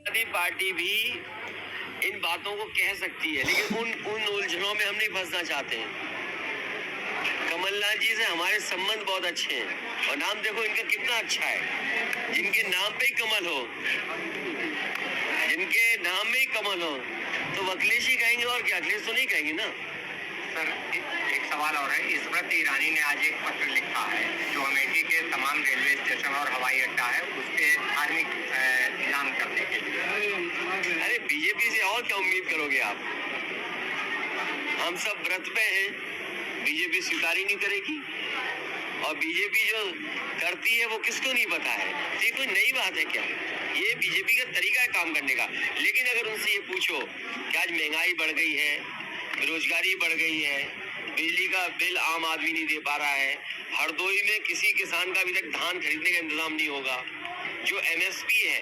Party भी इन बातों को कह सकती है, लेकिन उन उलझनों में हम नहीं फंसना चाहते हैं। कमलनाथ जी से हमारे संबंध बहुत अच्छे हैं और नाम देखो इनका कितना अच्छा है। जिनके नाम पे ही कमल हो, जिनके नाम में ही कमल हो, तो वो अखिलेश ही कहेंगे और क्या, अखिलेश तो नहीं कहेंगे ना। सर, एक सवाल और है। स्मृति ईरानी ने आज एक पत्र लिखा है जो अमेठी के तमाम रेलवे स्टेशन और हवाई अड्डा है उसके धार्मिक ऐलान करने के लिए। अरे बीजेपी से और क्या उम्मीद करोगे आप? हम सब व्रत पे हैं, बीजेपी स्वीकार ही नहीं करेगी। और बीजेपी जो करती है वो किसको नहीं पता है। ये कोई नई बात है क्या? ये बीजेपी का तरीका है काम करने का। लेकिन अगर उनसे ये पूछो कि आज महंगाई बढ़ गई है, बेरोजगारी बढ़ गई है, बिजली का बिल आम आदमी नहीं दे पा रहा है, हरदोई में किसी किसान का अभी तक धान खरीदने का इंतजाम नहीं होगा, जो एमएसपी है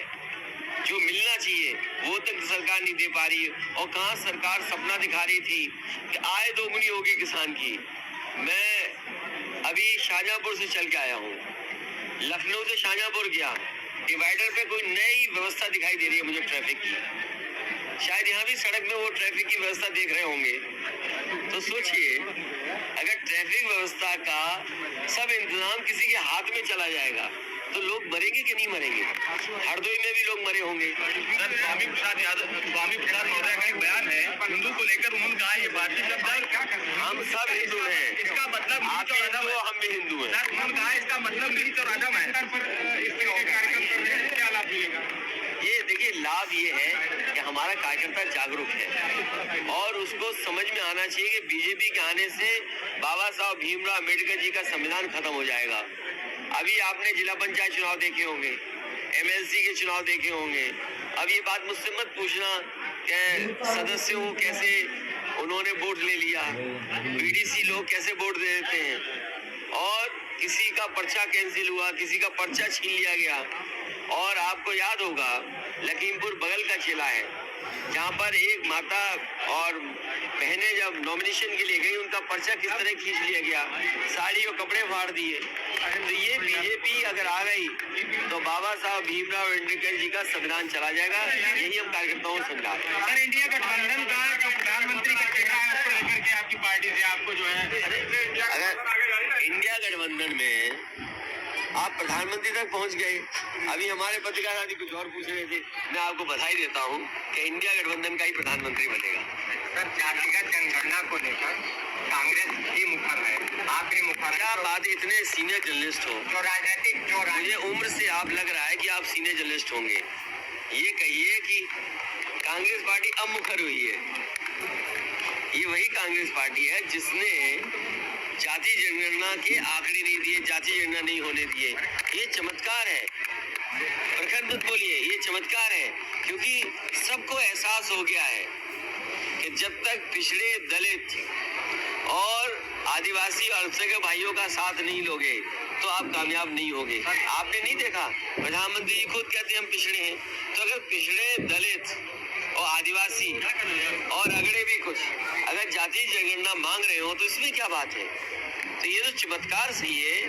जो मिलना चाहिए वो तक सरकार नहीं दे पा रही है। और कहाँ सरकार सपना दिखा रही थी कि आय दोगुनी होगी किसान की। मैं अभी शाहजहांपुर से चल के आया हूँ, लखनऊ से शाहजहांपुर गया, डिवाइडर पे कोई नई व्यवस्था दिखाई दे रही है मुझे ट्रैफिक की। शायद यहाँ भी सड़क में वो ट्रैफिक की व्यवस्था देख रहे होंगे। तो सोचिए, अगर ट्रैफिक व्यवस्था का सब इंतजाम किसी के हाथ में चला जाएगा तो लोग मरेंगे कि नहीं मरेंगे? हरदोई में भी लोग मरे होंगे। सर, स्वामी प्रसाद महोदय का एक बयान है हिंदू को लेकर, उन्होंने कहा ये भारतीय शब्द हम सब हिंदू हैं। इसका मतलब आप भी हिंदू हो, हम भी हिंदू हैं। सर, उन्होंने कहा इसका मतलब नीच और अधम है। क्या लाभ मिलेगा? ये देखिए, लाभ ये है कि हमारा कार्यकर्ता जागरूक है और उसको समझ में आना चाहिए कि बीजेपी के आने से बाबा साहब भीमराव अम्बेडकर जी का संविधान खत्म हो जाएगा। अभी आपने जिला पंचायत चुनाव देखे होंगे, एमएलसी के चुनाव देखे होंगे। अब ये बात मुझसे मत पूछना कि सदस्यों को कैसे उन्होंने वोट ले लिया, बीडीसी लोग कैसे वोट दे देते हैं, और किसी का पर्चा कैंसिल हुआ, किसी का पर्चा छीन लिया गया। और आपको याद होगा लखीमपुर बगल का जिला है जहाँ पर एक माता और बहनें जब नॉमिनेशन के लिए गई उनका पर्चा किस तरह खींच लिया गया, साड़ी और कपड़े फाड़ दिए। तो ये बीजेपी अगर आ गई तो बाबा साहब भीमराव अम्बेडकर जी का संविधान चला जाएगा। यही हम कार्यकर्ताओं से समझा रहे हैं। सर, इंडिया गठबंधन का जो प्रधानमंत्री का चेहरा है उसको लेकर के आपकी पार्टी से आपको जो है, अगर इंडिया गठबंधन में आप प्रधानमंत्री तक पहुंच गए, अभी हमारे पत्रकार आदि कुछ और पूछ रहे थे, मैं आपको बधाई देता हूं कि इंडिया गठबंधन का ही प्रधानमंत्री बनेगा। सर, जातिगत जनगणना को लेकर कांग्रेस ही मुखर है, आप भी मुखर क्या है। बात है, इतने सीनियर जर्नलिस्ट हो, जो राजनीतिक मुझे उम्र से आप लग रहा है कि आप सीनियर जर्नलिस्ट होंगे। ये कहिए कि कांग्रेस पार्टी अब मुखर हुई है। ये वही कांग्रेस पार्टी है जिसने जाति जनगणना के आंकड़े नहीं दिए, जाति जनगणना नहीं होने दिए। ये चमत्कार है, प्रखर मत बोलिए, ये चमत्कार है। क्योंकि सबको एहसास हो गया है कि जब तक पिछड़े, दलित और आदिवासी और अल्पसंख्यक भाइयों का साथ नहीं लोगे तो आप कामयाब नहीं होगे। आपने नहीं देखा, प्रधानमंत्री जी खुद कहते हैं हम पिछड़े हैं। तो अगर पिछड़े, दलित और आदिवासी और अगड़े भी कुछ अगर जाति जनगणना मांग रहे हो तो इसमें क्या बात है? तो ये तो चमत्कार सही है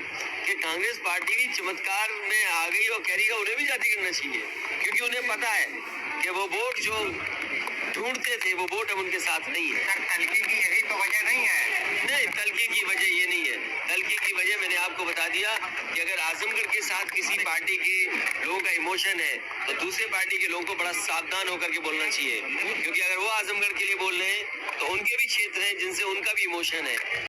कि कांग्रेस पार्टी भी चमत्कार में आ गई और कह रही है उन्हें भी जाति करना चाहिए, क्योंकि उन्हें पता है कि वो वोट जो ढूंढते थे वो वोट अब उनके साथ नहीं है। सर, तलखी की यही तो वजह नहीं है। नहीं, तलखी की वजह ये नहीं है। तलखी की वजह मैंने आपको बता दिया कि अगर आजमगढ़ के साथ किसी पार्टी के लोगों का इमोशन है तो दूसरे पार्टी के लोगों को बड़ा सावधान होकर के बोलना चाहिए, क्योंकि अगर वो आजमगढ़ के लिए बोल रहे हैं तो उनके भी क्षेत्र हैं जिनसे उनका भी इमोशन है।